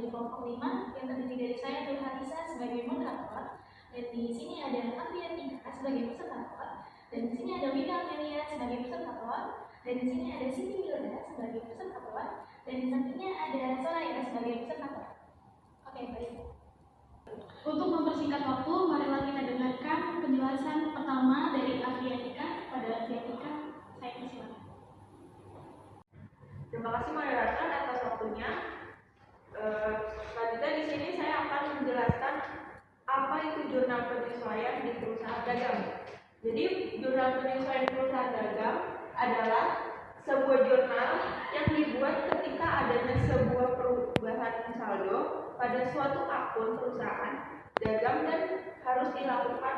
di kelompok 5 yang terdiri dari saya Nurhanisa sebagai moderator, dan di sini ada Apriatika sebagai peserta, dan di sini ada Wida Amelia sebagai peserta, dan di sini ada Siti Wilda sebagai peserta, dan di sampingnya ada Soraya sebagai peserta. Oke, baik. Untuk mempersingkat waktu, marilah kita dengarkan penjelasan pertama dari Apriatika. Pada Apriatika, saya persilakan. Terima kasih moderator atas waktunya. Selanjutnya di sini saya akan menjelaskan apa itu jurnal penyesuaian di perusahaan dagang. Jadi jurnal penyesuaian di perusahaan dagang adalah sebuah jurnal yang dibuat ketika adanya sebuah perubahan saldo pada suatu akun perusahaan dagang dan harus dilakukan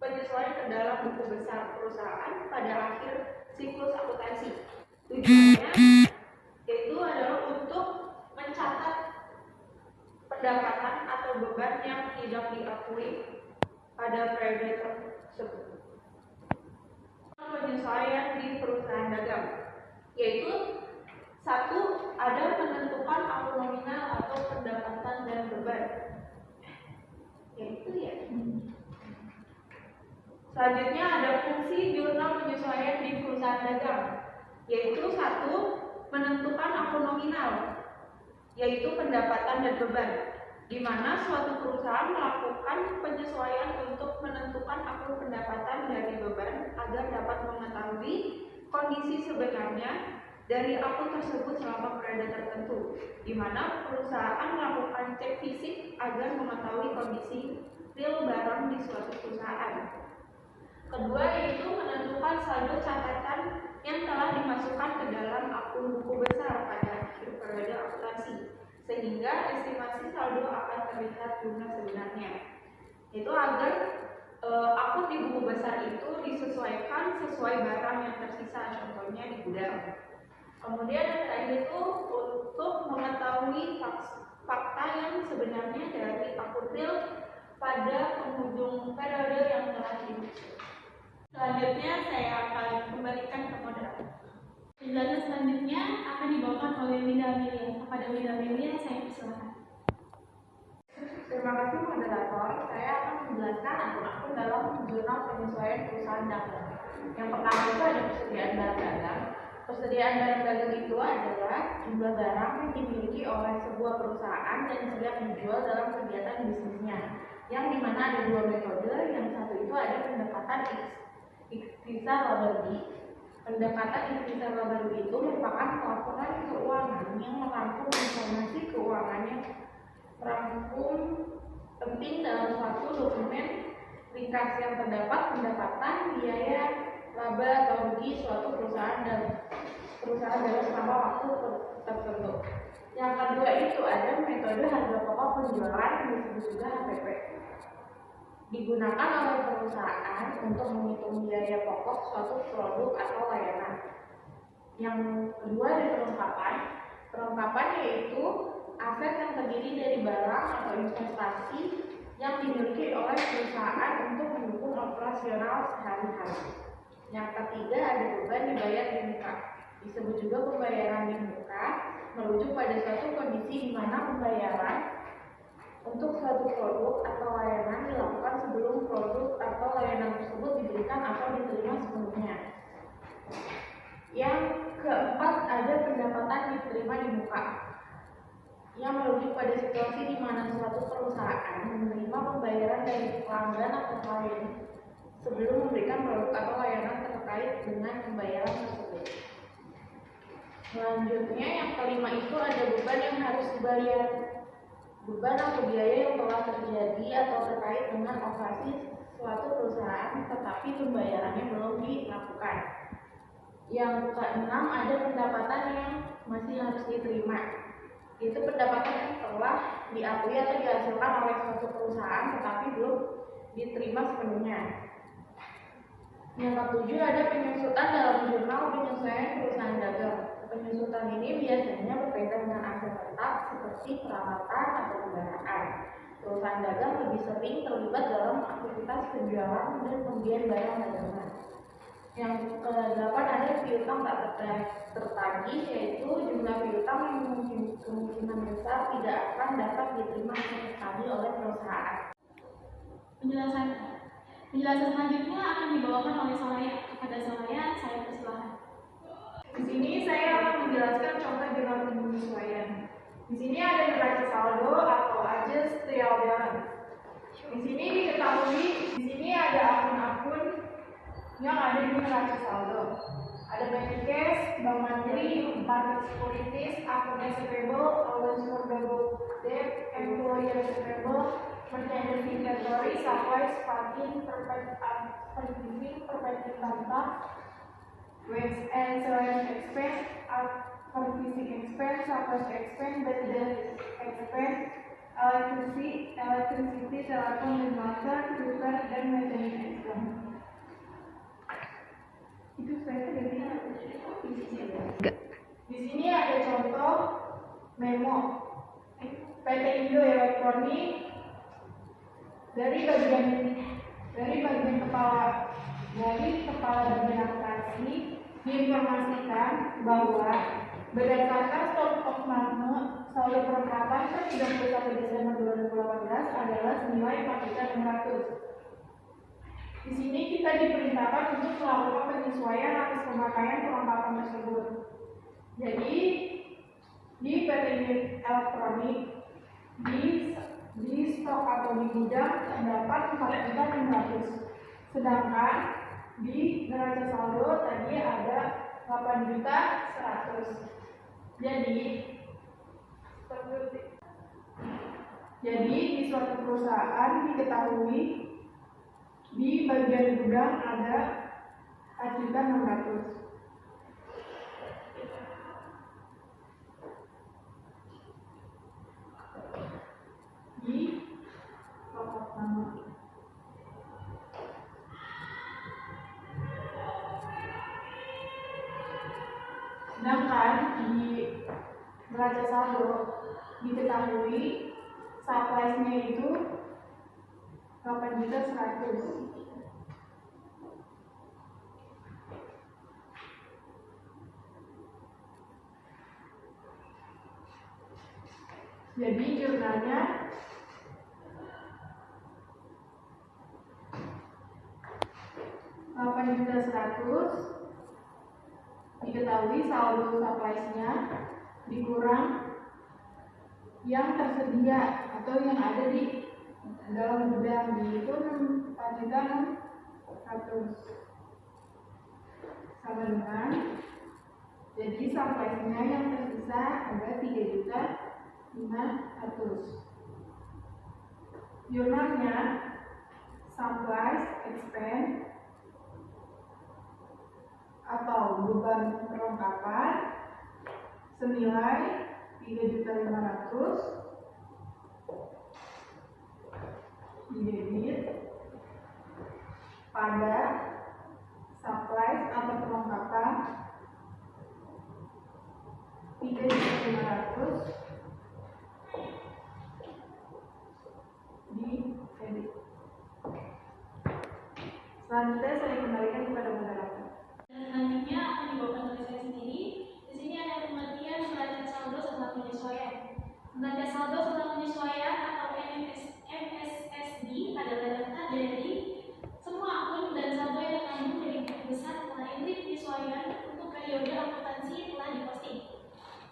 penyesuaian ke dalam buku besar perusahaan pada akhir siklus akuntansi. Tujuannya yaitu adalah untuk mencatat pendapatan atau beban yang tidak diakui pada periode tersebut. Penyesuaian di perusahaan dagang yaitu satu, ada menentukan akun nominal atau pendapatan dan beban. Yaitu ya. Selanjutnya ada fungsi jurnal penyesuaian di perusahaan dagang, yaitu satu, menentukan akun nominal, yaitu pendapatan dan beban, di mana suatu perusahaan melakukan penyesuaian untuk menentukan akun pendapatan dari beban agar dapat mengetahui kondisi sebenarnya dari akun tersebut selama periode tertentu, di mana perusahaan melakukan cek fisik agar mengetahui kondisi real barang di suatu perusahaan. Kedua yaitu menentukan saldo catatan yang telah dimasukkan ke dalam akun buku besar pada akhir periode akuntansi, sehingga estimasi saldo akan terlihat jumlah sebenarnya. Itu agar akun di buku besar itu disesuaikan sesuai barang yang tersisa, contohnya di gudang. Kemudian yang terakhir itu untuk mengetahui fakta yang sebenarnya dari akun real pada penghujung periode yang telah dimaksud. Selanjutnya saya akan kembalikan ke moderator. Penjelasan selanjutnya akan dibawakan oleh Wida Amelia. Kepada Wida Amelia, saya persilakan. Terima kasih moderator. Saya akan menjelaskan akun-akun dalam jurnal penyesuaian perusahaan dagang. Yang pertama itu ada persediaan barang dagang. Persediaan barang dagang itu adalah jumlah barang yang dimiliki oleh sebuah perusahaan dan siap dijual dalam kegiatan bisnisnya. Yang dimana ada dua metode. Yang satu itu ada pendekatan ikhtisar laba rugi. Pendekatan ikhtisar laba rugi itu merupakan laporan keuangan yang merangkum informasi keuangan yang merangkum penting dalam suatu dokumen ringkas yang terdapat pendapatan, biaya, laba atau rugi suatu perusahaan dalam selama waktu tertentu. Yang kedua itu ada metode harga pokok penjualan yang disebut juga HPP. Digunakan oleh perusahaan untuk menghitung biaya pokok suatu produk atau layanan. Yang kedua ada perlengkapan. Perlengkapan yaitu aset yang terdiri dari barang atau investasi yang dimiliki oleh perusahaan untuk mendukung operasional sehari-hari. Yang ketiga ada beban dibayar di muka. Disebut juga pembayaran di muka, merujuk pada suatu kondisi di mana pembayaran untuk suatu produk atau layanan dilakukan sebelum produk atau layanan tersebut diberikan atau diterima sepenuhnya. Yang keempat ada pendapatan diterima di muka, yang merujuk pada situasi di mana suatu perusahaan menerima pembayaran dari pelanggan atau klien sebelum memberikan produk atau layanan terkait dengan pembayaran tersebut. Selanjutnya yang kelima itu ada beban yang harus dibayar. Beban atau biaya yang telah terjadi atau terkait dengan operasi suatu perusahaan tetapi pembayarannya belum dilakukan. Yang keenam ada pendapatan yang masih harus diterima. Itu pendapatan yang telah diakui atau dihasilkan oleh suatu perusahaan tetapi belum diterima sepenuhnya. Yang ketujuh ada penyusutan dalam jurnal penyesuaian perusahaan dagang. Penyusutan ini biasanya berkaitan dengan aset tetap seperti peralatan atau kendaraan. Perusahaan dagang lebih sering terlibat dalam aktivitas penjualan dan pembelian barang dagangan. Yang ke-8 ada piutang tak tertagih, yaitu jumlah piutang yang kemungkinan besar tidak akan dapat diterima sekali oleh perusahaan. Penjelasan selanjutnya akan dibawakan oleh Soraya. Kepada Soraya, saya persilahkan. Di sini saya akan menjelaskan contoh jurnal penyesuaian. Di sini ada neraca saldo atau adjusted trial balance. Di sini diketahui, di sini ada akun-akun yang ada di neraca saldo. Ada petty cash, bank mandiri, market securities, akun receivable, allowance for double debt, employee receivable, merchandise inventory, supplies, funding, perpetual tanpa, waste and sewage expense, purchasing expense, supplies expense, bad expense, electricity, telepon dan master, repair dan maintenance expense. Itu saya dari di sini ada contoh memo PT Indo Elektronik dari bagian kepala bagian operasi diinformasikan bahwa berdasarkan stok marne saldo perlengkapan per 31 Desember 2018 adalah senilai 4.600. Di sini kita diperintahkan untuk melakukan penyesuaian atas pemakaian perlengkapan tersebut. Jadi di PT Elektronik di stok atau di gudang terdapat 4.600. Sedangkan di neraca saldo tadi ada 8.100. Jadi di suatu perusahaan diketahui di bagian gudang ada 4.600. Di pokok nama. Sedangkan di neraca saldo diketahui supplies-nya itu 8.100. Jadi jurnalnya diketahui saldo supplies-nya dikurang yang tersedia atau yang ada di dalam gudang, itu 4.600 sama dengan, jadi supplies-nya yang tersisa ada 3.500. Jurnalnya supplies expense atau beban perlengkapan senilai 3.500 didebit pada supplies atau perlengkapan 3.500 di debit. Selanjutnya saya kembalikan kepada moderator. Selanjutnya akan dibawakan oleh saya sendiri. Di sini ada pengertian neraca saldo setelah penyesuaian. Neraca saldo setelah penyesuaian atau NSSD adalah data dari semua akun dan saldo yang terkandung dari buku besar setelah entry penyesuaian untuk periode akuntansi telah diposting.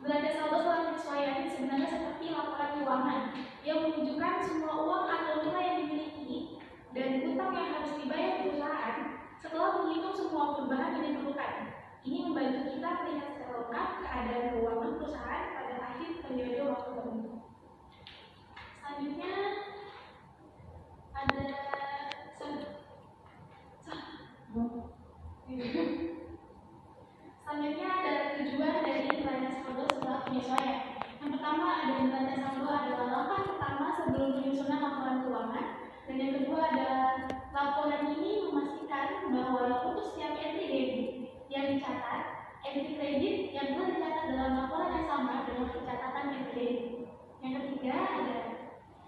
Neraca saldo setelah penyesuaian sebenarnya seperti laporan keuangan yang menunjukkan semua uang atau nilai yang dimiliki dan utang yang harus dibayar perusahaan setelah menghitung semua perubahan yang diperlukan. Ini membantu kita melihat secara lengkap keadaan keuangan perusahaan pada akhir periode waktu tertentu. Selanjutnya ada tujuan dari neraca saldo setelah penyesuaian. Yang pertama, ada neraca saldo adalah langkah pertama sebelum penyusunan laporan keuangan, dan yang kedua ada laporan ini memastikan bahwa untuk setiap entry debit yang dicatat, entry kredit yang telah dicatat dalam laporan yang sama dengan pencatatan entry debit. Yang ketiga ada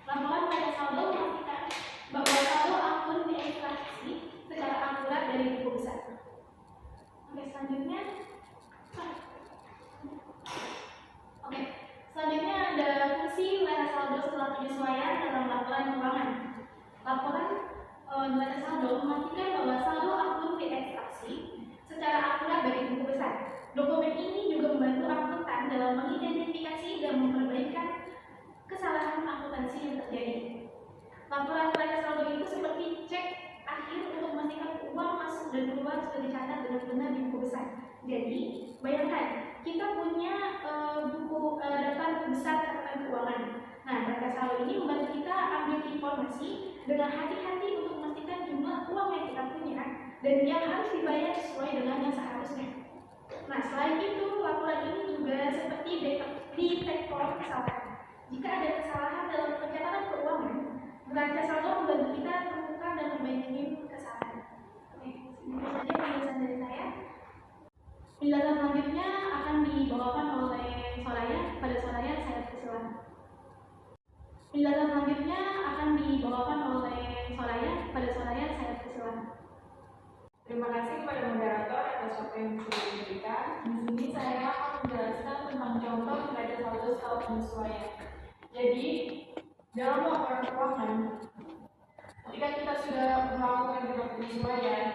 laporan neraca saldo memastikan bahwa saldo akun diekstraksi secara akurat dari buku besar. Oke, selanjutnya penyesuaian dalam laporan keuangan. Laporan neraca saldo memastikan bahwa saldo akun diekstraksi secara akurat dari buku besar. Dokumen ini juga membantu akuntan dalam mengidentifikasi dan memperbaikan kesalahan akuntansi yang terjadi. Laporan neraca saldo itu seperti cek akhir untuk memastikan uang masuk dan keluar sudah dicatat dengan benar di buku besar. Jadi, bayangkan kita punya daftar besar catatan keuangan. Nah, neraca saldo ini membantu kita ambil informasi dengan hati-hati untuk memastikan jumlah uang yang kita punya dan yang harus dibayar sesuai dengan yang seharusnya. Nah, selain itu, laporan ini juga seperti detektor kesalahan. Jika ada kesalahan dalam pencatatan keuangan, neraca saldo membantu kita menemukan dan memperbaiki kesalahan. Oke, itu saja penjelasan dari saya. Penjelasan selanjutnya akan dibawakan oleh Soraya. Pada Soraya, saya persilakan. Penjelasan selanjutnya akan dibawakan oleh Soraya. Pada Soraya, saya persilakan. Terima kasih kepada moderator atas waktu yang sudah diberikan. Di sini saya akan menjelaskan tentang contoh neraca saldo skala penyesuaian. Jadi, dalam laporan keuangan, ketika kita sudah melakukan bentuk penyesuaian,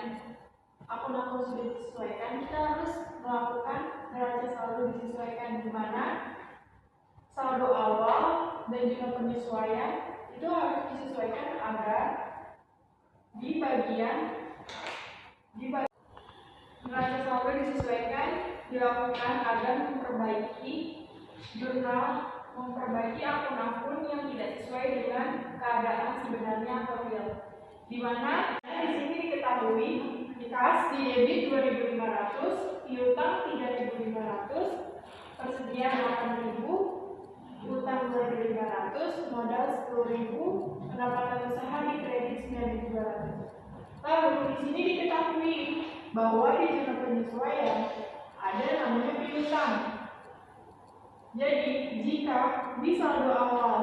akun-akun sudah disesuaikan, kita harus melakukan neraca saldo disesuaikan, di mana saldo awal dan juga penyesuaian itu harus disesuaikan agar di bagian neraca saldo disesuaikan dilakukan agar memperbaiki jurnal, memperbaiki akun-akun yang tidak sesuai dengan keadaan sebenarnya atau real. Di mana di sini diketahui kas di debit 2.500, piutang 3.500, persediaan 8.000, utang 2.500, modal 10.000, pendapatan usaha di kredit 9.200. Lalu di sini diketahui bahwa di zona penyesuaian ada namanya piutang. Jadi jika di saldo awal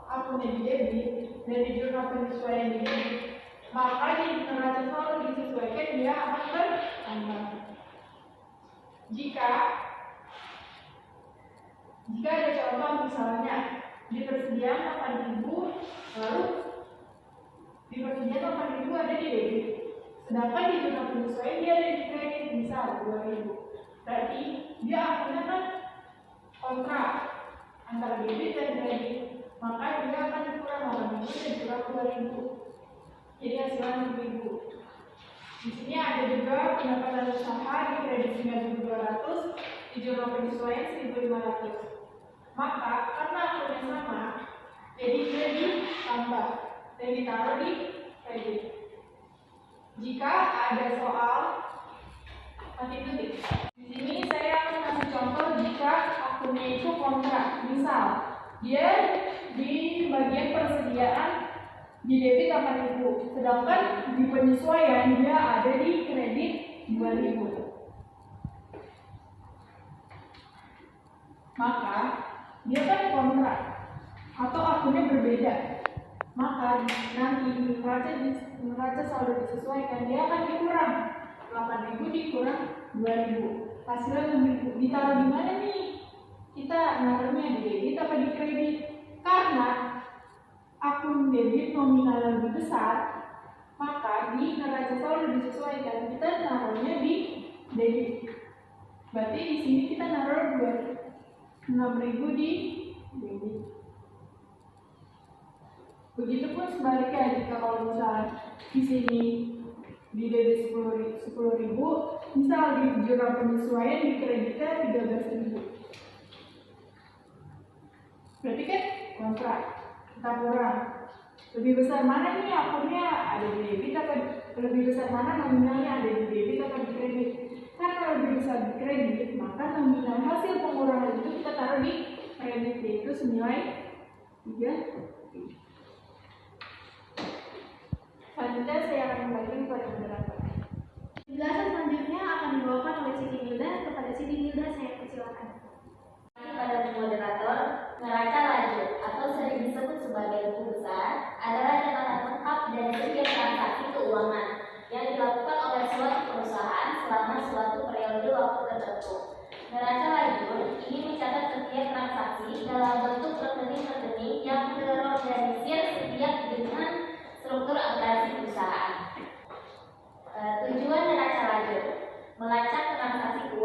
akunnya di debit dan di jurnal penyesuaian di debit, maka di neraca saldo disesuaikan dia akan bertambah. Jika ada contoh misalnya di persediaan 8.000, lalu di persediaan 8.000 ada di debit, sedangkan di jurnal penyesuaian dia ada di kredit, misal 2.000. Berarti dia akunnya kan kontra antara debit dan kredit, maka dia akan kurang 8.000 dan kurang 2.000. Jadi hasilnya 6.000. Di sini ada juga pendapatan usaha di kredit 9.200, di jurnal penyesuaian 1.500. Maka karena akunnya sama, jadi dia ditambah dan ditaruh di kredit. Jika ada soal nanti tulis. Di sini saya akan kasih contoh jika akunnya itu kontra. Misal dia di bagian persediaan di debit 8.000, sedangkan di penyesuaian dia ada di kredit 2.000. Maka dia kan kontrak atau akunnya berbeda. Maka nanti neraca saldo disesuaikan, dia akan dikurang 8.000 dikurang 2.000. Hasilnya 6.000. Ditaruh di mana nih? Kita naruhnya di debit apa di kredit? Karena akun debit nominal lebih besar, maka di neraca saldo disesuaikan, kita naruhnya di debit. Berarti di sini kita naruh 6.000 di debit. Begitupun sebaliknya, jika kalau misalnya di sini di debit 10.000, misal di jurnal penyesuaian di kreditnya 13.000. Berarti kan kontrak. Kita kurang. Lebih besar mana nih akunnya, ada di debit atau lebih besar mana nominalnya, ada di debit atau di kredit? Karena lebih besar di kredit, maka nominal hasil pengurangan itu kita taruh di kredit, yaitu senilai 3. Selanjutnya saya akan kembali kepada moderator. Penjelasan selanjutnya akan dibawakan oleh Siti Milda. Kepada Siti Milda saya persilakan. Pada moderator, neraca lanjut atau sering disebut sebagai buku besar adalah catatan lengkap dari setiap transaksi keuangan yang dilakukan oleh suatu perusahaan selama suatu periode waktu tertentu. Neraca lanjut ini mencatat setiap transaksi dalam bentuk rekening-rekening yang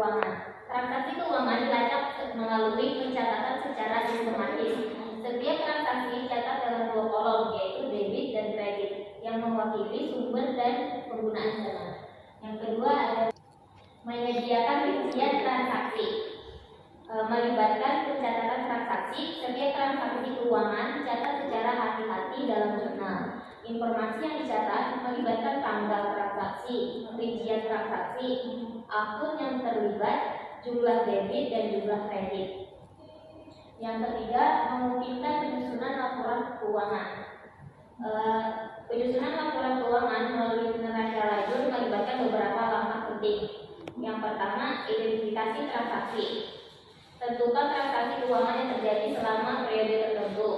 keuangan. Transaksi keuangan dilacak melalui pencatatan secara sistematis. Setiap transaksi dicatat dalam 2 kolom, yaitu debit dan kredit, yang mewakili sumber dan penggunaan dana. Yang kedua ada menyediakan rincian transaksi. Melibatkan pencatatan transaksi. Setiap transaksi keuangan dicatat secara hati-hati dalam jurnal. Informasi yang dicatat melibatkan tanggal transaksi, rincian transaksi, akun yang terlibat, jumlah debit dan jumlah kredit. Yang ketiga, memungkinkan penyusunan laporan keuangan. Penyusunan laporan keuangan melalui neraca lajur melibatkan beberapa langkah penting. Yang pertama, identifikasi transaksi. Tentukan transaksi keuangan yang terjadi selama periode tertentu.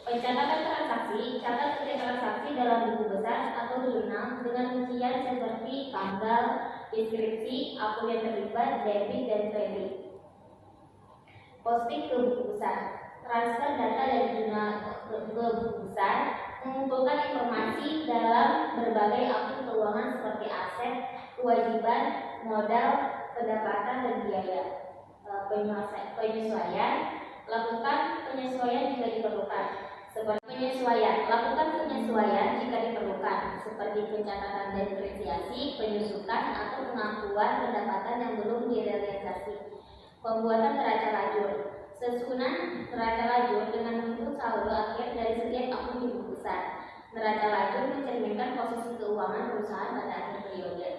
Pencatatan transaksi, catat setiap transaksi dalam buku besar atau jurnal dengan rincian seperti tanggal, deskripsi, akun yang terlibat, debit dan kredit. Posting ke buku besar. Transfer data dari jurnal ke buku besar, mengumpulkan informasi dalam berbagai akun keuangan seperti aset, kewajiban, modal, pendapatan dan biaya. Penyesuaian, lakukan penyesuaian jika diperlukan. Lakukan penyesuaian jika diperlukan, seperti pencatatan depresiasi, penyusutan atau pengakuan pendapatan yang belum direalisasi. Pembuatan neraca lajur. Susunan neraca lajur dengan bentuk saldo akhir dari setiap akun di buku besar. Neraca lajur mencerminkan posisi keuangan perusahaan pada akhir periode.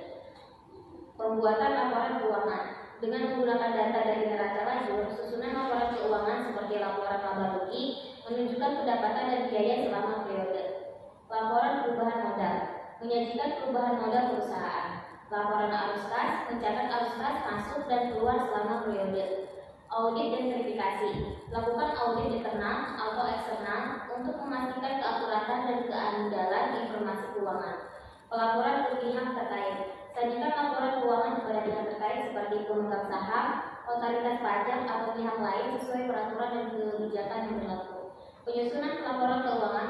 Pembuatan laporan keuangan. Dengan menggunakan data dari neraca lajur, susunan laporan keuangan seperti laporan laba rugi menunjukkan pendapatan dan biaya selama periode. Laporan perubahan modal menyajikan perubahan modal perusahaan. Laporan arus kas mencatat arus kas masuk dan keluar selama periode. Audit dan verifikasi. Lakukan audit internal atau eksternal untuk memastikan keakuratan dan keandalan informasi keuangan. Pelaporan ke pihak terkait. Sajikan laporan keuangan kepada pihak terkait seperti pemegang saham, otoritas pajak atau pihak lain sesuai peraturan dan kebijakan yang berlaku. Penyusunan laporan keuangan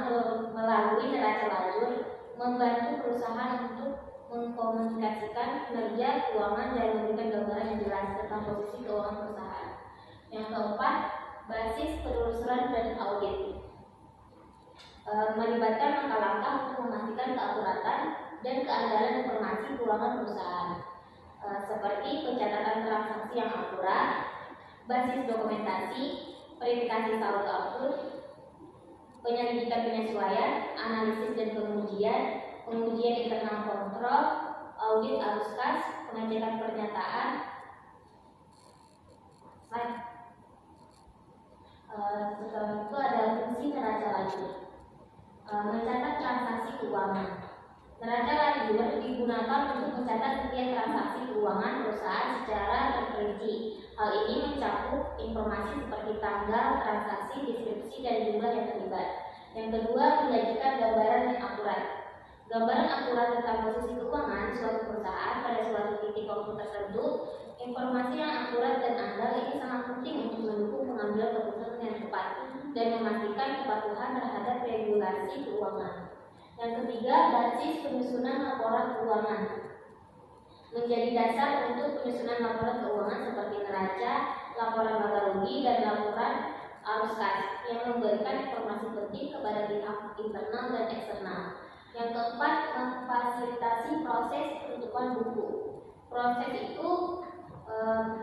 melalui neraca lajur membantu perusahaan untuk mengkomunikasikan kinerja keuangan dan memberikan gambaran yang jelas tentang posisi keuangan perusahaan. Yang keempat, basis penelusuran dan audit. Melibatkan langkah-langkah untuk memastikan keakuratan dan keandalan informasi keuangan perusahaan, seperti pencatatan transaksi yang akurat, basis dokumentasi, verifikasi saldo akun, penyelidikan penyesuaian, analisis dan pengujian internal kontrol, audit arus kas, pengecekan pernyataan. Setelah itu ada fungsi neraca lajur. Mencatat transaksi keuangan. Neraca lajur digunakan untuk mencatat setiap transaksi keuangan perusahaan secara terperinci. Hal ini mencakup informasi seperti tanggal, transaksi, deskripsi, dan jumlah yang terlibat. Yang kedua, menyajikan gambaran yang akurat. Gambaran akurat tentang posisi keuangan suatu perusahaan pada suatu titik waktu tertentu. Informasi yang akurat dan andal ini sangat penting untuk mendukung pengambilan keputusan yang tepat dan memastikan kepatuhan terhadap regulasi keuangan. Yang ketiga, basis penyusunan laporan keuangan. Menjadi dasar untuk penyusunan laporan keuangan seperti neraca, laporan laba rugi, dan laporan arus kas yang memberikan informasi penting kepada pihak internal dan eksternal. Yang keempat, memfasilitasi proses penutupan buku. Proses itu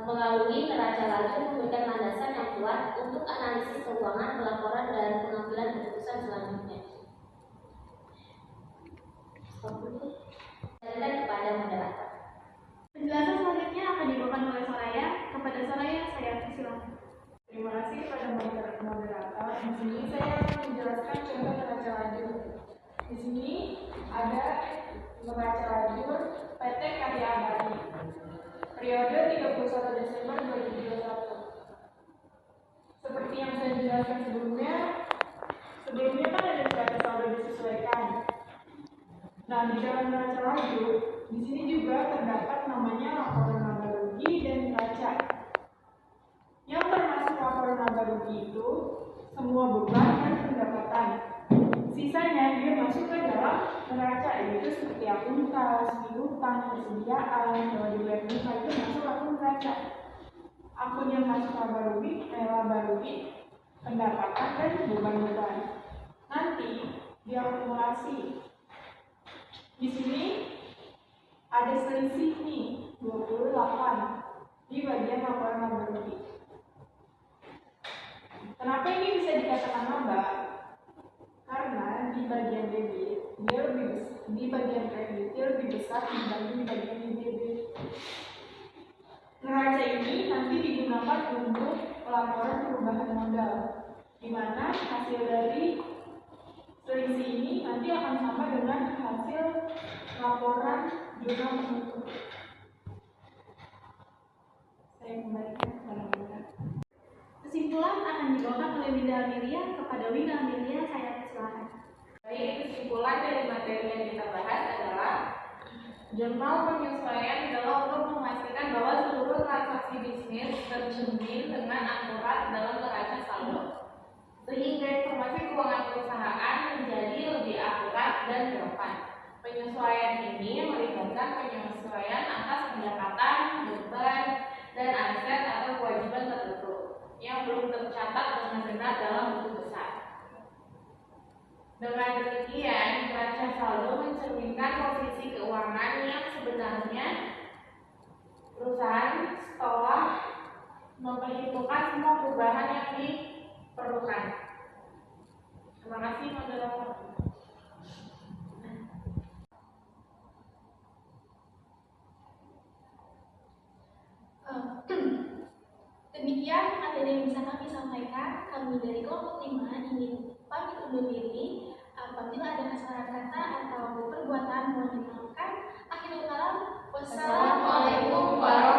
melalui neraca lajur memberikan landasan yang kuat untuk analisis keuangan, pelaporan, dan pengambilan keputusan selanjutnya. Dan kepada moderator. Penjelasan selanjutnya akan dibawakan oleh Soraya. Kepada Soraya, saya persilakan. Terima kasih pada moderator. Di sini saya akan menjelaskan contoh neraca lajur. Di sini ada neraca lajur PT Karya Abadi periode 31 Desember 2021. Seperti yang saya jelaskan sebelumnya kan ada neraca saldo disesuaikan. Nah, di dalam neraca lajur, di sini juga terdapat namanya laporan laba rugi dan neraca. Yang termasuk laporan laba rugi itu semua beban dan pendapatan. Sisanya dia masuk ke dalam Neraca itu seperti akuntas, piutang, persediaan, kalau dibayar bunga itu masuk akun neraca. Akun yang masuk laba rugi, pendapatan dan beban-beban. Nanti diakumulasi. Di sini ada selisih nih 28 di bagian laporan laba rugi. Kenapa ini bisa dikatakan laba? Karena di bagian debit dia di bagian kredit dia lebih besar dibanding di bagian debit. Neraca ini nanti digunakan untuk pelaporan perubahan modal, di mana hasil dari selisih ini nanti akan sama dengan hasil laporan jurnal penutup. Saya kembalikan kepada Winda. Kesimpulan akan dibawakan oleh Winda Amelia kepada Winda Amelia. Saya persilakan. Baik, kesimpulan dari materi yang kita bahas adalah jurnal penyesuaian adalah untuk memastikan bahwa seluruh transaksi bisnis tercermin dengan akurat dalam neraca saldo, sehingga informasi keuangan perusahaan menjadi lebih akurat dan relevan. Penyesuaian ini melibatkan penyesuaian atas pendapatan, beban, dan aset atau kewajiban tertentu yang belum tercatat dengan benar dalam buku besar. Dengan demikian, neraca saldo mencerminkan posisi keuangan yang sebenarnya perusahaan setelah memperhitungkan semua perubahan yang diperlukan. Terima kasih, moderator. Demikian materi yang bisa kami sampaikan. Kami dari kelompok 5 ingin pamit undur diri. Apabila ada kesalahan kata atau perbuatan mohon dimaafkan. Akhirul kalam. Wassalamualaikum warahmatullahi wabarakatuh.